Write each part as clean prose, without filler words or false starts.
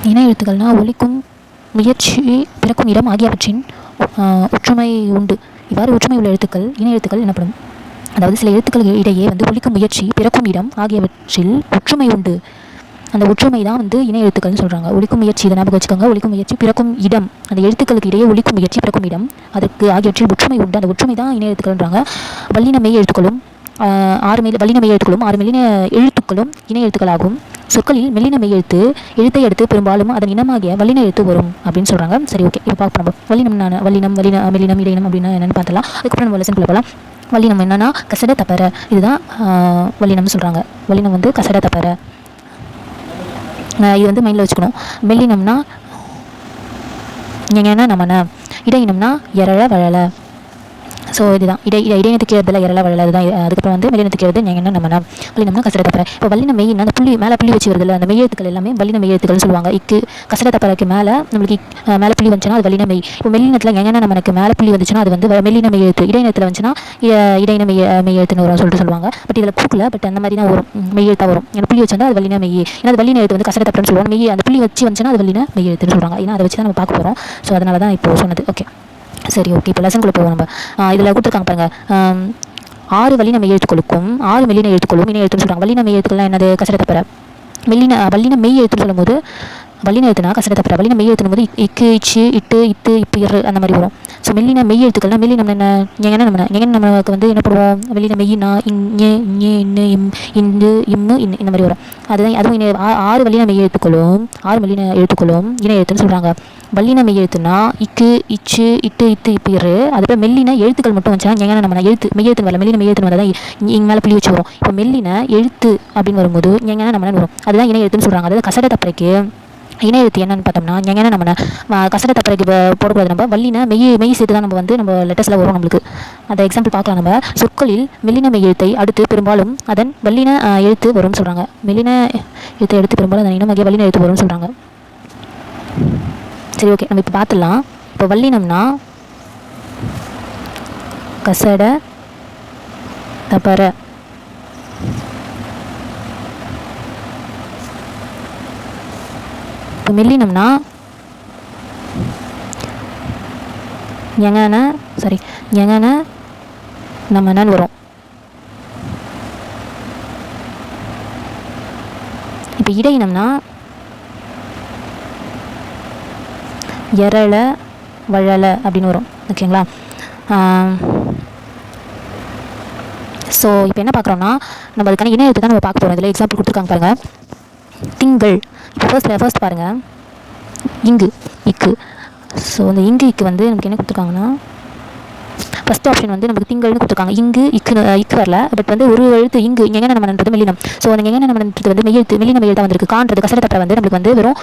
இணை எழுத்துக்கள்னால் ஒலிக்கும் முயற்சி பிறக்கும் இடம் ஆகியவற்றின் ஒற்றுமை உண்டு. இவ்வாறு ஒற்றுமை உள்ள எழுத்துக்கள் இணை எழுத்துக்கள் எனப்படும். அதாவது சில எழுத்துக்கள் இடையே ஒலிக்கும் முயற்சி பிறக்கும் இடம் ஆகியவற்றில் ஒற்றுமை உண்டு. அந்த ஒற்றுமை தான் இணை எழுத்துக்கள்னு சொல்கிறாங்க. ஒலிக்கும் முயற்சி, இதை ஞாபகம் வச்சுக்கோங்க. ஒலிக்கும் முயற்சி பிறக்கும் இடம், அந்த எழுத்துக்களுக்கு இடையே ஒலிக்கும் முயற்சி பிறக்கும் இடம், அதற்கு ஆகியவற்றில் ஒற்றுமை உண்டு. அந்த ஒற்றுமை தான் இணை எழுத்துக்கள்ன்றாங்க. வல்லின மெய் எழுத்துக்களும் வல்லின மெய் எழுத்துக்களும் 6 மெல்லின எழுத்துக்களும் இணை எழுத்துக்களாகும். சொற்களில் மெல்லின மெய் எழுத்தை அடுத்து பெரும்பாலும் அதன் இனமாகிய வல்லின எழுத்து வரும் அப்படின்னு சொல்கிறாங்க. சரி, ஓகே. இப்போ பார்ப்போம். வல்லினம் மெல்லினம் இடையினம் அப்படின்னா என்னென்னு பார்த்தலாம். அதுக்கப்புறம் நம்ம லெசன் போகலாம். வல்லினம் என்னன்னா கசட தப்பற, இதுதான் வல்லினம்னு சொல்கிறாங்க. வல்லினம் கசட தப்பற, இது மைண்டில் வச்சுக்கணும். மெல்லினம்னா எங்கன்னா நம்மன, இடையினம்னா எரள வழல. ஸோ இதுதான் இடையினத்துக்கு ஏறதில் எரள வழல. அதுதான். அதுக்கப்புறம் மெல்லினத்துக்கு ஏறது எங்கன்னா நம்மனா, வல்லினம்னா கசட தப்பற. இப்போ வல்லின மெய்னா அந்த புள்ளி மேலே புள்ளி வச்சு வருதில்ல, அந்த மெய்யெழுத்துக்கள் எல்லாமே வல்லின மெய்யெழுத்துக்கள்னு சொல்லுவாங்க. இக்கு கசட தப்பறக்கு மேலே நம்மளுக்கு மேலே புள்ளி வந்துச்சுன்னா அது வல்லின மெய். இப்போ மெல்லினத்தில் எங்கன்னா நமக்கு மேலே புள்ளி வந்துச்சுன்னா அது மெல்லின மெய்யெழுத்து. இடையினத்தில் வந்துச்சுன்னா இடையின மெய்யெழுத்துன்னு வரும் சொல்லுவாங்க. பட் இதில் கூக்கல, பட் அந்த மாதிரி தான் வரும், மெய்யெழுத்தாக வரும். ஏன்னா புள்ளி வச்சுருந்தா அது வல்லின மெய். ஏன்னா அது வல்லின எழுத்து கசட தப்பறன்னு சொல்லுவாங்க. மெய் அந்த புள்ளி வச்சு வந்துச்சுன்னா அது வல்லின மெய்யெழுத்துன்னு சொல்கிறாங்க. ஏன்னா அதை வச்சு தான் நம்ம பார்க்க போகிறோம். ஸோ அதனால தான் இப்போ சொன்னது. ஓகே, சரி, ஓகே. இப்போ லெசனுக்குள்ளே போவோம். நம்ம இதில் கொடுத்துருக்காங்க பாருங்கள். 6 வல்லின மெய் எழுத்துக்களுக்கும் 6 மெல்லின எழுத்துக்களும் இணை எழுத்துன்னு சொல்கிறாங்க. வல்லின மெய் எழுத்துக்கள்லாம் என்னது? கசட தப்பற. வல்லின மெய் எழுத்துன்னு சொல்லும்போது வல்லின எழுத்துனா கசட தப்பற. வல்லின மெய் எழுத்துன்னு போது இக்கு இச்சு இட்டு இத்து இப்பு இரு அந்த மாதிரி வரும். ஸோ மெல்லின மெய் எழுத்துக்கள்னா மெல்லினம் என்ன? எங்கன்னா நமக்கு என்ன பண்ணுவோம்? வெள்ளின மெய்னா இங்கே இங்கே இன்னு இம் இந்து இம்மு இந்த மாதிரி வரும். அதுவும் 6 வல்லின மெய் எழுத்துக்களும் 6 மெல்லின எழுத்துக்களும் இணை எழுத்துன்னு சொல்கிறாங்க. வல்லின மெய் எழுத்துனா இக்கு இச்சு இட்டு இத்து இப்பு இரு. அதுக்கப்புறம் மெல்லின எழுத்துக்கள் மட்டும் வந்துச்சுன்னா எங்கன்னா நம்ம மெய் எழுத்து வரல, மெல்லின மெய் எழுத்து வரதான் இங்கே மேலே புள்ளி வச்சு வரும். இப்போ மெல்லின எழுத்து அப்படின்னு வரும்போது எங்கன்னா நம்ம வரும். அதுதான் இணை எழுத்துன்னு சொல்கிறாங்க. அதாவது கசட தப்பறைக்கு இணை எழுத்து என்னன்னு பார்த்தோம்னா எங்கன்னா நம்ம கசட தப்பறைக்கு போடக்கூடாது. நம்ம வல்லின மெய் சேர்த்து தான் நம்ம லெட்டர்ஸில் வரும் நம்மளுக்கு. அந்த எக்ஸாம்பிள் பார்க்கலாம். நம்ம சொற்களில் மெல்லின மெய் எழுத்தை அடுத்து பெரும்பாலும் அதன் வல்லின எழுத்து வரும்னு சொல்கிறாங்க. மெல்லின எழுத்தை எடுத்து பெரும்பாலும் அதன் இனமாகிய வல்லின எழுத்து வரும்னு சொல்கிறாங்க. சரி, ஓகே. நம்ம இப்போ பார்த்துடலாம். இப்போ வல்லினம்னா கசட தப்பற. இப்போ மெல்லினம்னா எங்கன நம்மன்னு வரும். இப்போ இடையினம்னா எரள வழல அப்படின்னு வரும். ஓகேங்களா? ஸோ இப்போ என்ன பார்க்குறோம்னா நம்ம அதுக்கான இணை எழுத்து தான் நம்ம பார்க்க போகிறோம். இதில் எக்ஸாம்பிள் கொடுத்துருக்காங்க பாருங்கள். திங்கள். இப்போ ஃபர்ஸ்ட் பாருங்கள், இங்கு இக்கு. ஸோ அந்த இங்கு இக்கு நமக்கு என்ன கொடுத்துருக்காங்கன்னா ஃபஸ்ட் ஆப்ஷன் நமக்கு திங்கள்னு கொடுத்துருக்காங்க. இங்கு இக்கு வரல, பட் ஒரு எழுத்து இங்கு எங்கன்னா நம்மன்றது மெல்லினம். ஸோ அந்த எங்கன்னா நம்மன்றது மெல்லின மெய் எழுத்தாக வந்திருக்கு. கான்றது கசட தப்பற நம்மளுக்கு வெறும்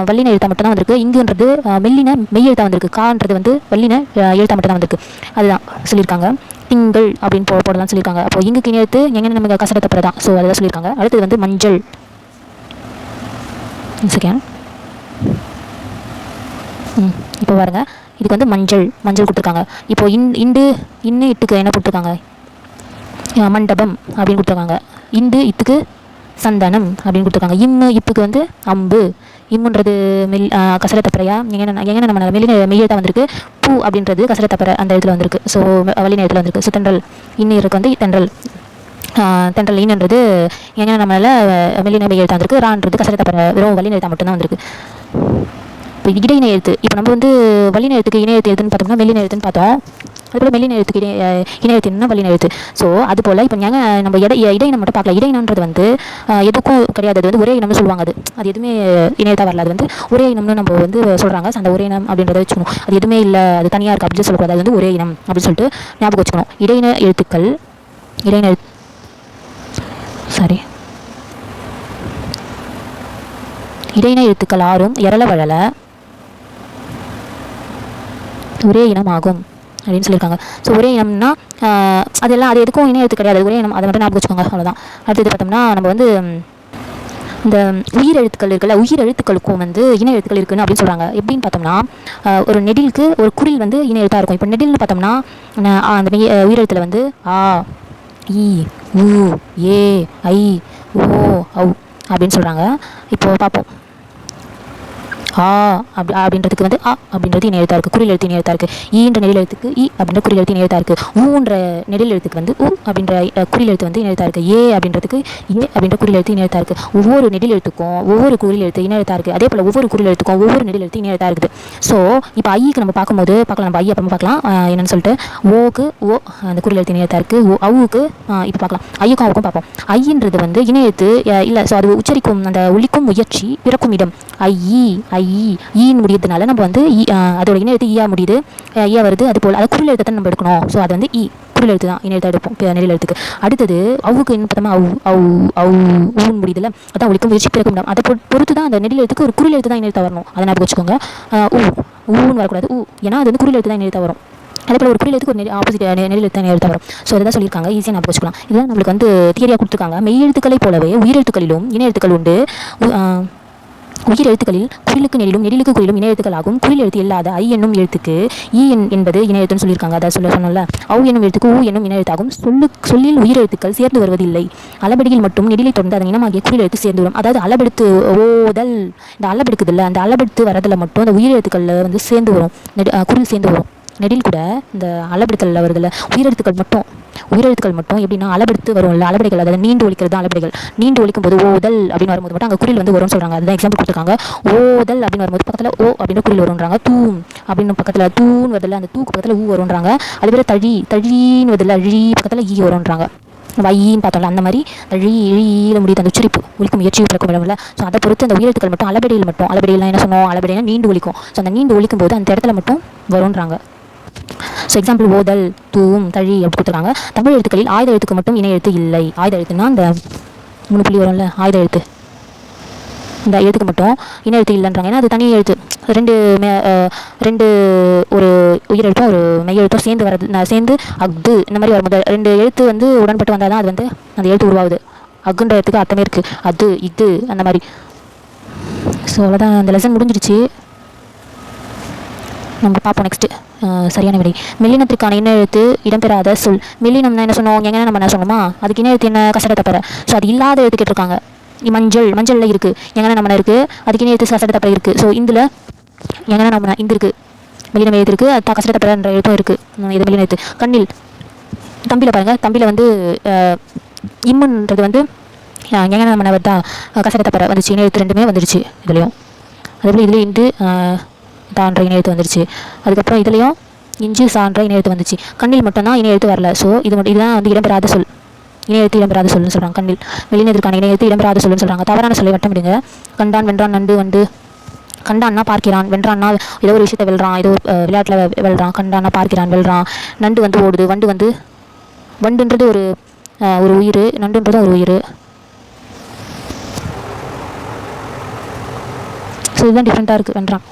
வல்லின எழுத்தாக மட்டும் தான் வந்திருக்கு. இங்குன்றது மெல்லின மெய் எழுத்தாக வந்திருக்கு. கான்றது வல்லின எழுத்தாக மட்டும் தான் வந்திருக்கு. அதுதான் சொல்லியிருக்காங்க. திங்கள் அப்படின்னு போடலாம் சொல்லியிருக்காங்க. அப்போ இங்கு இணை எழுத்து எங்கன்னா நமக்கு கசட தப்பற தான். ஸோ அதுதான் சொல்லியிருக்காங்க. அடுத்தது மஞ்சள். செகண்ட். இப்போ பாருங்க, இதுக்கு மஞ்சள் கொடுத்துருக்காங்க. இப்போ இன்னு இட்டுக்கு என்ன கொடுத்துருக்காங்க? மண்டபம் அப்படின்னு கொடுத்துருக்காங்க. இந்து இத்துக்கு சந்தனம் அப்படின்னு கொடுத்துருக்காங்க. இப்புக்கு அம்பு. இம்முன்றது கசட தப்பறையா எங்கன்னா நம்ம மெல்லின மெய்யெழுத்தாக வந்திருக்கு. பூ அப்படின்றது கசட தப்பறை அந்த இடத்துல வந்திருக்கு. ஸோ வல்லின இடத்துல வந்திருக்கு. ஸோ தென்றல் இன்னும் இருக்கு தென்றல். தென்றல் ஈன்றது எங்கன்னா நம்மளால் மெல்லின மெய் எழுத்தாக வந்திருக்கு. ரான்றது கசட தப்பறை வெறும் வல்லின எழுத்தாக மட்டும்தான் வந்திருக்கு. இப்போ இடையின எழுத்து, இப்போ நம்ம வல்லின எழுத்துக்கு இணை எழுத்து எழுத்துன்னு பார்த்தோம்னா மெல்லின எழுத்துன்னு பார்த்தோம். அதுபோல் மெல்லின எழுத்துக்கு இணை எழுத்து என்ன வல்லின எழுத்து. ஸோ அதுபோல் இப்போ நம்ம இடையினம் மட்டும் பார்க்கலாம். இடையினன்றது எதுக்கும் கிடையாது. அது ஒரே இனம்னு சொல்லுவாங்க. அது எதுவுமே இணையத்தாக வரல. அது ஒரே இனம்னு நம்ம சொல்கிறாங்க. அந்த ஒரே இனம் அப்படின்றத வச்சுக்கணும். அது எதுவுமே இல்லை, அது தனியாக இருக்குது அப்படின்னு சொல்லக்கூடாது. அது ஒரே இனம் அப்படின்னு சொல்லிட்டு ஞாபகம் வச்சுக்கணும். இடையின எழுத்துக்கள் இடையின எழுத்துக்கள் 6 எரள வழல ஒரே இனம் ஆகும் அப்படின்னு சொல்லியிருக்காங்க. ஸோ ஒரே இனம்னா அதெல்லாம் அது எதுக்கும் இணை எழுத்து கிடையாது. ஒரே இனம், அதை மட்டும் ஞாபகம் வச்சுக்கோங்க. அவ்வளோதான். அடுத்தது பார்த்தோம்னா நம்ம இந்த உயிர் எழுத்துக்கள் இருக்குல்ல, உயிர் எழுத்துக்களுக்கும் இணை எழுத்துக்கள் இருக்குன்னு அப்படின்னு சொல்கிறாங்க. எப்படின்னு பார்த்தோம்னா ஒரு நெடிலுக்கு ஒரு குறில் இணை எழுத்தாக இருக்கும். இப்போ நெடில்னு பார்த்தோம்னா அந்த உயிர் எழுத்தில் ஆ இ உ ஏ ஐ ஓ ஔ அப்படின்னு சொல்கிறாங்க. இப்போது பார்ப்போம். ஆ அப்படின்றதுக்கு வந்து ஆ அப்படின்றது இணை எழுத்தாக இருக்குது, குறில் எழுத்து இணை எழுத்தாக இருக்குது. ஈன்ற நெடில் எழுத்துக்கு இ அப்படின்ற குறில் எழுத்து இணை எழுத்தாக இருக்குது. ஊன்ற நெடில் எழுத்துக்கு வந்து உ அப்படின்ற குறில் எழுத்து வந்து இணை எழுத்தாக இருக்குது. ஏ அப்படின்றதுக்கு ஏ அப்படின்ற குறில் எழுத்து இணை எழுத்தாக இருக்குது. ஒவ்வொரு நெடில் எழுத்துக்கும் ஒவ்வொரு குறில் எழுத்து இணை எழுத்தாக இருக்குது. அதே போல் ஒவ்வொரு குறில் எழுத்துக்கும் ஒவ்வொரு நெடில் எழுத்து இணை எழுத்தாக இருக்குது. ஸோ இப்போ ஐக்கு நம்ம பார்க்கும்போது பார்க்கலாம், நம்ம ஐ அப்புறமா பார்க்கலாம் என்னென்னு சொல்லிட்டு. ஓக்கு ஓ அந்த குறில் எழுத்து இணை எழுத்தாக இருக்குது. அவுக்கு இப்போ பார்க்கலாம், ஐயுக்கும் அவுக்கும் பார்ப்போம். ஐன்றது வந்து இணை எழுத்து இல்லை, ஸோ அது உச்சரிக்கும் அந்த ஒலிக்கும் முயற்சி பிறக்கும் இடம் ஐ ஐ ஈன்னு முடியறதுனால நம்ம வந்து அதோட இணை எழுத்து ஈயா முடியுது, ஈயா வருது. அது போல் அது குறில் எழுத்தை தான் நம்ம எடுக்கணும். ஸோ அது வந்து இ குறில் எழுத்து தான் இணை எழுத்து எடுப்போம் நெடில் எழுத்துக்கு. அடுத்தது அவுக்கு என்ன பார்த்தோம்னா அவு அவு அவு ஊன்னு முடியுதுல, அதான் ஒலிக்கும் முயற்சி பிறக்கும் இடம். அதை பொறுத்து தான் அந்த நெடில் எழுத்துக்கு ஒரு குறில் எழுத்து தான் இணை எழுத்தாக வரணும். அதை ஞாபகம் வச்சுக்கோங்க. ஊன்னு வரக்கூடாது, ஏன்னா அது வந்து குறில் எழுத்து தான் இணை எழுத்தாக வரும். அதே போல் ஒரு குறில் எழுத்துக்கு ஒரு ஆப்போசிட் நெடில் எழுத்து தான் எழுத்தாக வரும். ஸோ அதை தான் சொல்லியிருக்காங்க, ஈஸியாக ஞாபகம் வச்சுக்கலாம். இதுதான் நம்மளுக்கு வந்து தியரியாக கொடுத்துருக்காங்க. மெய் எழுத்துக்களைப் போலவே உயிரெழுத்துக்களிலும் இணை எழுத்துக்கள் உண்டு. உயிர் எழுத்துக்களில் குறிலுக்கு நெடிலும் நெடிலுக்கு குறிலும் இணை எழுத்துக்களாகும். குறில் எழுத்து இல்லாத ஐ என்னும் எழுத்துக்கு ஈ என்பது இணை எழுத்துன்னு சொல்லியிருக்காங்க. அதை சொன்னோம்ல, அவு என்னும் எழுத்துக்கு ஊ என்னும் இணை எழுத்தாகும். சொல்லில் உயிர் எழுத்துக்கள் சேர்ந்து வருவதில்லை. அளபெடியில் மட்டும் நெடிலை தொடர்ந்து அதன் இனமாகிய குறில் எழுத்து சேர்ந்து வரும். அதாவது அளபெடுத்து ஓதல், இந்த அளபெடுக்குது இல்லை, அந்த அளபெடுத்து வரதில் மட்டும் அந்த உயிர் எழுத்துக்களில் வந்து சேர்ந்து வரும், குறில் சேர்ந்து வரும். நெடில் கூட இந்த அளபெடுத்தலில் வருதில்ல, உயிரெழுத்துக்கள் மட்டும் எப்படின்னா அளபெடுத்து வரும்ல, அளபெடைகள், அதாவது நீண்டு ஒலிக்கிறது தான் அளபெடைகள். நீண்டு ஒலிக்கும் போது ஓதல் அப்படின்னு வரும்போது மட்டும் அங்கே குறில் வந்து வரும்னு சொல்கிறாங்க. அதுதான் எக்ஸாம்பிள் கொடுத்துருக்காங்க. ஓதல் அப்படின்னு வரும்போது பக்கத்தில் ஓ அப்படின்னு குறில் வரும்ன்றாங்க. தூம் அப்படின்னு பக்கத்தில் தூன்னு வருதில்ல, அந்த தூக்கு பக்கத்தில் ஊ வரும்ன்றாங்க. அது பேர் தழின்னு வருதில்ல, அழி பக்கத்தில் ஈ வரும்ன்றாங்க. வையின்னு பார்த்தோம்ல, அந்த மாதிரி தழி இழியில முடியுது அந்த உச்சரிப்பு ஒலிக்கும் முயற்சி பிறக்கும் இடம்ல. ஸோ அதை பொறுத்து அந்த உயிரெழுத்துக்கள் மட்டும் அளபெடையில் என்ன சொன்னோம், அளபெடையில் நீண்டு ஒலிக்கும். ஸோ அந்த நீண்டு ஒலிக்கும் போது அந்த இடத்துல மட்டும் வரும்ன்றாங்க. ஸோ எக்ஸாம்பிள் ஓதல், தூம், தழி அப்படி கொடுத்துருக்காங்க. தமிழ் எழுத்துக்களில் ஆயுத எழுத்துக்கு மட்டும் இணை எழுத்து இல்லை. ஆயுத எழுத்துனா அந்த 3 புள்ளி வரும்ல, ஆயுத எழுத்து, இந்த எழுத்துக்கு மட்டும் இணை எழுத்து இல்லைன்றாங்க. ஏன்னா அது தனி எழுத்து, ரெண்டு ஒரு உயிர் எழுத்தும் ஒரு மெய் எழுத்தும் சேர்ந்து வரது, சேர்ந்து அஃது இந்த மாதிரி வரும்போது 2 எழுத்து வந்து உடன்பட்டு வந்தால் தான் அது வந்து அந்த எழுத்து உருவாகுது. அக்குன்ற எழுத்துக்கு அர்த்தமே இருக்குது, அது இது அந்த மாதிரி. ஸோ அவ்வளோதான், அந்த லெசன் முடிஞ்சிடுச்சு. நம்ம பார்ப்போம் நெக்ஸ்ட்டு சரியான விடை. மெல்லினத்திற்கான இணை எழுத்து இடம்பெறாத சொல். மெல்லினம்னா என்ன சொன்னோம், எங்கன்னா நம்ம என்ன சொன்னோமா, அதுக்கு இணை எழுத்து என்ன, கசட தப்பற. ஸோ அது இல்லாத எழுத்து கேட்டிருக்காங்க. மஞ்சளில் இருக்குது, எங்கன்னா நம்ம இருக்குது, அதுக்கு இணை எழுத்து கசட தப்பற இருக்குது. ஸோ இதில் எங்கன்னா நம்ம இந்த இருக்குது, மெல்லினம் எழுத்து இருக்குது, அது கசட தப்பறன்ற எழுத்தும் இருக்குது. இது மெல்லின எழுத்து. கண்ணில் தம்பியில் பாருங்கள், தம்பியில் வந்து இம்முன்றது வந்து எங்கன்னா நம்ம வருதா, கசட தப்பற வந்துச்சு, இணை எழுத்து ரெண்டுமே வந்துடுச்சு இதுலேயும். அதேபோல் இதுலேயும் இந்து தான்ற இணை எழுத்து வந்துருச்சு. அதுக்கப்புறம் இதுலேயும் இஞ்சி சான்ற இணை எழுத்து வந்துச்சு. கண்ணில் மட்டும்தான் இணை எழுத்து வரல. ஸோ இதுதான் வந்து இடம்பெறாத சொல், இணை எழுத்து இடம்பெறாத சொல்லுன்னு சொல்கிறாங்க. கண்ணில் மெல்லினத்திற்கான இணை எழுத்து இடம்பெறாத சொல்லுன்னு சொல்கிறாங்க. தவறான சொல்லை வட்டமிடுங்க. கண்டான், வென்றான், நண்டு, வண்டு. கண்டான்னா பார்க்கிறான், வென்றான்னா ஏதோ ஒரு விஷயத்தை வெல்றான், ஏதோ விளையாட்டில் வெல்றான். கண்டான்னா பார்க்கிறான், வெல்றான். நண்டு வந்து ஓடுது, வண்டுன்றது ஒரு உயிர், நண்டுன்றது ஒரு உயிர். ஸோ இதுதான் டிஃப்ரெண்ட்டாக இருக்குது. வென்றான்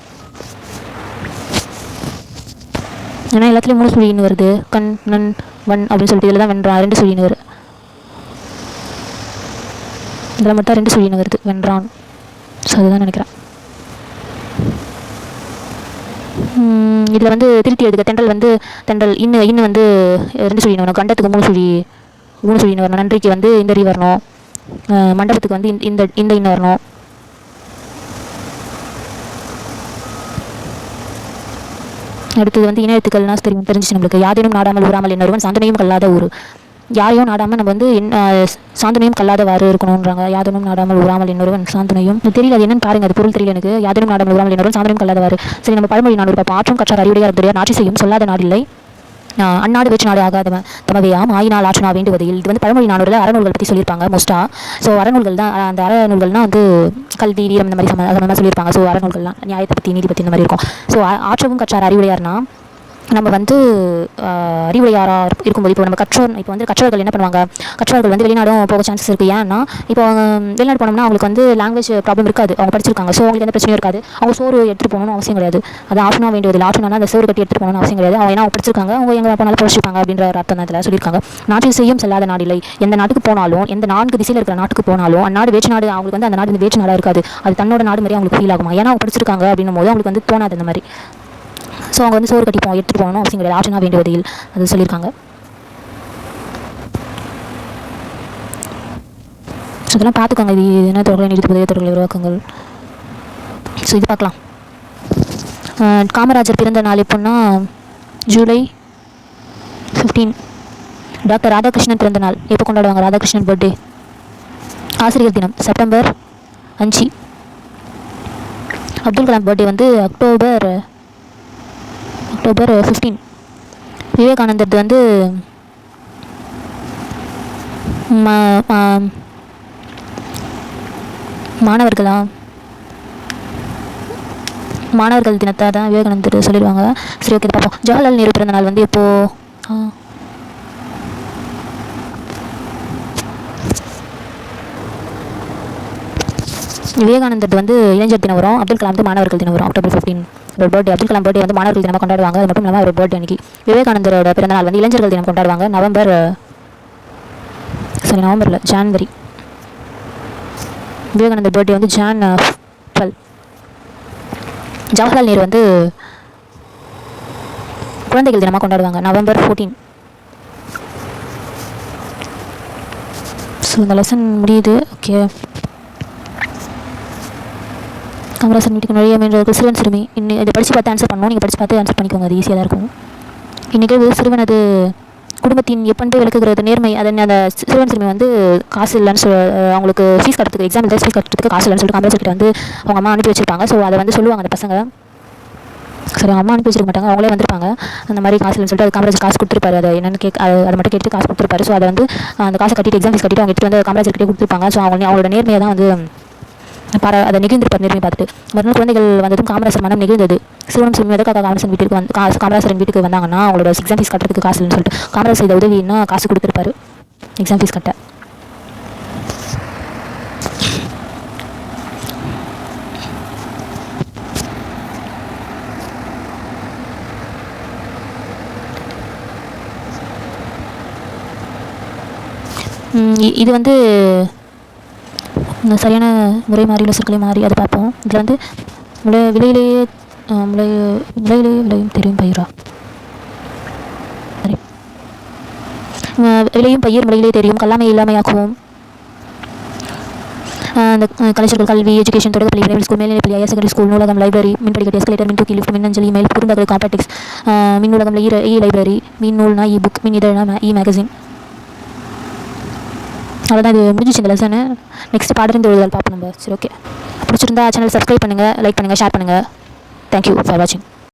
ஏன்னா எல்லாத்துலேயும் 3 சுழின்னு வருது. கண், நன், வன் அப்படின்னு சொல்லிட்டு இதில் தான் வென்றான் 2 சுழின்னு வருது. இதில் மட்டும் 2 சுழின்னு வருது, வென்றான். ஸோ அதுதான் நினைக்கிறேன். இதில் வந்து திருத்தி எழுதுக. தென்றல் இன்னும் வந்து 2 சுழின்னு வரணும். கண்டத்துக்கு 3 சுழின்னு வரணும். நன்றிக்கு வந்து இந்த ரீ வரணும். மண்டபத்துக்கு வந்து இந்த இன்னும் வரணும். அடுத்தது வந்து இணை எழுத்துக்கள்னா தெரிஞ்சிச்சு நம்மளுக்கு. யாதேனும் நாடாமல் ஊராமல் என்னொருவன் சாந்தனையும் கல்லாத ஊர். யாரையும் நாடாமல் நம்ம வந்து சாந்தனையும் கல்லாதவாறு இருக்கணுன்றாங்க. யாதனும் நாடாமல் ஊராமல் இன்னொருவன் சாந்தனையும் தெரியல, அது என்னன்னு பாருங்க, அது பொருள் தெரியல எனக்கு. யாதனும் நாடாமல் ஊராமல் இன்னொருவன் சாந்தனையும் கல்லாதவாறு. சரி, நம்ம பழமொழி 4 ஆற்றும் கற்றார் அறிவுடையார் நாட்சி செய்யும் சொல்லாத நாடில்லை, அந்நாடு வேற்று நாடு ஆகாத தமவையாம் ஆயினால் ஆற்றுனா வேண்டுவதில். இது வந்து பழமொழி 4 அறநூல்கள் பற்றி சொல்லியிருப்பாங்க மோஸ்ட்டாக. ஸோ அறநூல்கள் தான், அந்த அறநூல்கள்னால் வந்து கல்வி, வீரம் இந்த மாதிரி சம்மந்தமாக சொல்லியிருப்பாங்க. ஸோ அறநூல்கள்லாம் நியாயத்தை பற்றி, நீதி பற்றி இந்த மாதிரி இருக்கும். ஸோ ஆற்றவும் கற்றார் அறிவுடையார்னா நம்ம வந்து அறிவுடையாராக இருக்கும்போது, இப்போ நம்ம கற்றவர்கள் என்ன பண்ணுவாங்க, கற்றவர்கள் வந்து வெளிநாடும் போக சான்சஸ் இருக்குது. ஏன்னா இப்போ அவங்க வெளிநாடு போனோம்னா அவங்களுக்கு வந்து லாங்குவேஜ் ப்ராப்ளம் இருக்காது, அவங்க படிச்சிருக்காங்க. ஸோ அவங்களுக்கு எந்த பிரச்சனையும் இருக்காது. அவங்க சோறு எடுத்துகிட்டு போகணும்னு அவசியம் கிடையாது. அது ஆஃப்னா வேண்டியதில்லை. ஆஃப்னா அந்த சோறு கட்டி எடுத்துகிட்டு போகணும்னு அவசியம் கிடையாது. அவங்க ஏன்னா படிச்சிருக்காங்க, அவங்க எங்கே போனாலும் படிச்சிருப்பாங்க அப்படின்ற ஒரு அர்த்தம் தான் இதில் சொல்லியிருக்காங்க. நாட்டில் செய்யும் செல்லாத நாடில்லை. எந்த நாட்டுக்கு போனாலும், எந்த 4 திசையில் இருக்கிற நாட்டுக்கு போனாலும் அந்நாடு வேற்று நாடு, அவங்களுக்கு வந்து அந்த நாடு இந்த வேற்று நாடாக இருக்காது. அது தன்னோட நாடு மாதிரி அவங்களுக்கு ஃபீல் ஆகுமா, ஏன்னா அவங்க படிச்சிருக்காங்க அப்படின்னும் போது அவங்களுக்கு வந்து தோணாது அந்த மாதிரி. ஸோ அவங்க வந்து சோறு கட்டிப்போம் எடுத்துகிட்டு போகணும் அவசியம் கிடையாது. ஆற்றுனா வேண்டுவதில் அது சொல்லியிருக்காங்க. ஸோ இதெல்லாம் பார்த்துக்கோங்க. இது என்ன தொடர்களை நீடித்து புதிய தொடர்களை உருவாக்குங்கள். ஸோ இது பார்க்கலாம். காமராஜர் பிறந்த நாள் எப்போன்னா ஜூலை 15. டாக்டர் ராதாகிருஷ்ணன் பிறந்த நாள் எப்போ கொண்டாடுவாங்க? ராதாகிருஷ்ணன் பர்த்டே. ஆசிரியர் தினம் செப்டம்பர் 5. அப்துல் கலாம் பர்த்டே வந்து அக்டோபர் 15. விவேகானந்தர் வந்து மாணவர்கள் தினத்தை தான் விவேகானந்தர் சொல்லிடுவாங்க. சரி, ஓகே, பார்ப்போம். ஜவஹர்லால் நேரு பிறந்த நாள் வந்து எப்போது? விவேகானந்தர் வந்து இளைஞர் தினம் வரும், அப்துல் கலாம் வந்து மாணவர்கள் தினம் வரும், அக்டோபர் 15. ஒரு பர்த்டே அப்துல் கலாம் பர்த்டே வந்து மாணவர்கள் தினமாக கொண்டாடுவாங்க. அது மட்டும் இல்லாமல் ஒரு பர்த்டே அன்றைக்கி. விவேகானந்தரோட பிறந்தநாள் வந்து இளைஞர்கள் தினம் கொண்டாடுவாங்க, ஜான்வரி. விவேகானந்தர் பர்த்டே வந்து ஜான் 12. ஜவஹர்லால் நேரு வந்து குழந்தைகள் தினமாக கொண்டாடுவாங்க, நவம்பர் 14. ஸோ இந்த லெசன் முடியுது. ஓகே. காமராசர் வீட்டுக்கு நுழைய முயன்றவர்கள் சிறுவன் சிறுமி. இதை படித்து பார்த்து ஆன்சர் பண்ணணும். நீங்கள் படித்து பார்த்து ஆன்சர் பண்ணிக்கோங்க, அது ஈஸியாக தான் இருக்கும். இந்நிகழ்வு சிறுவனது குடும்பத்தின் எப்பண்பை விளக்குகிறது நேர்மை. அந்த சிறுவன் சிறுமி வந்து காசு இல்லைன்னு அவங்களுக்கு ஃபீஸ் கட்டுறதுக்கு, எக்ஸாம் எழுத ஃபீஸ் கட்டுறதுக்கு காசு இல்லைன்னு சொல்லிட்டு காமராஜர் கிட்ட வந்து அவங்க அம்மா அனுப்பி வச்சிருப்பாங்க. ஸோ அதை வந்து சொல்லுவாங்க அந்த பசங்க. சரி, அம்மா அனுப்பி வச்சிருக்க மாட்டாங்க, அவங்களே வந்திருப்பாங்க. அந்த மாதிரி காசு இல்லைன்னு சொல்லிட்டு அது காமராஜர் காசு கொடுத்துருப்பாரு. அதை என்னென்னு அதை மட்டும் கேட்டு காசு கொடுத்துருப்பாரு. ஸோ அதை வந்து அந்த காசை கட்டிட்டு எக்ஸாம் ஃபீஸ் கட்டிட்டு அவங்க எடுத்துகிட்டு வந்து காமராஜர் கிட்டே கொடுத்துருப்பாங்க. ஸோ அவங்களோட நேர்மையை தான் வந்து அதை நெகிழ்ந்திருப்பார், நேர்மையை பார்த்துட்டு. மறுநாள் குழந்தைகள் வந்ததும் காமராசர் மனம் நெகிழ்ந்தது. சிறுவனும் சிறுமி எதற்காக காமராசரின் வீட்டுக்கு வந்தாங்கன்னா அவங்களோட எக்ஸாம் ஃபீஸ் கட்டுறதுக்கு காசு இல்லைன்னு சொல்லிட்டு காமராஜர் இதை உதவின்னா காசு கொடுத்துருப்பாரு எக்ஸாம் ஃபீஸ் கட்ட. இது வந்து சரியான முறை மாறி உள்ள சொற்களை மாறி அதை பார்ப்போம். இதில் வந்து விலையிலேயே விளையும் தெரியும் பயிரா, சரி, விளையும் பயிர் முறையிலே தெரியும், கல்லாமை இல்லாமையாக்குவோம். அந்த கலைஞர்கள் கல்வி, எஜுகேஷன், தொடக்கப்பள்ளி, பிரைமரி ஸ்கூல், மேல்நிலைப்பள்ளி, ஹையர் செகண்டரி ஸ்கூல், நூலகம், லைப்ரரி, மின்படிக்கட்டு, எஸ்கலேட்டர், மின்தூக்கி, லிஃப்ட், மின்னஞ்சல், இமெயில், குறுந்தகவல், காம்பேட்டிக்ஸ், மின் நூலகம், இ லைப்ரரி, மின் நூல்னா இ புக், மின் இதழ்னா இ மேகசின். அவ்வளோதான், இது முடிஞ்சிச்சு இந்த லெசனு. நெக்ஸ்ட் பாடத்தின் எழுதல் பார்ப்போம் நம்ம. சரி, ஓகே. பிடிச்சிருந்தா சேனல் சப்ஸ்கிரைப் பண்ணுங்கள், லைக் பண்ணுங்கள், ஷேர் பண்ணுங்கள். தேங்க்யூ ஃபார் வாட்சிங்.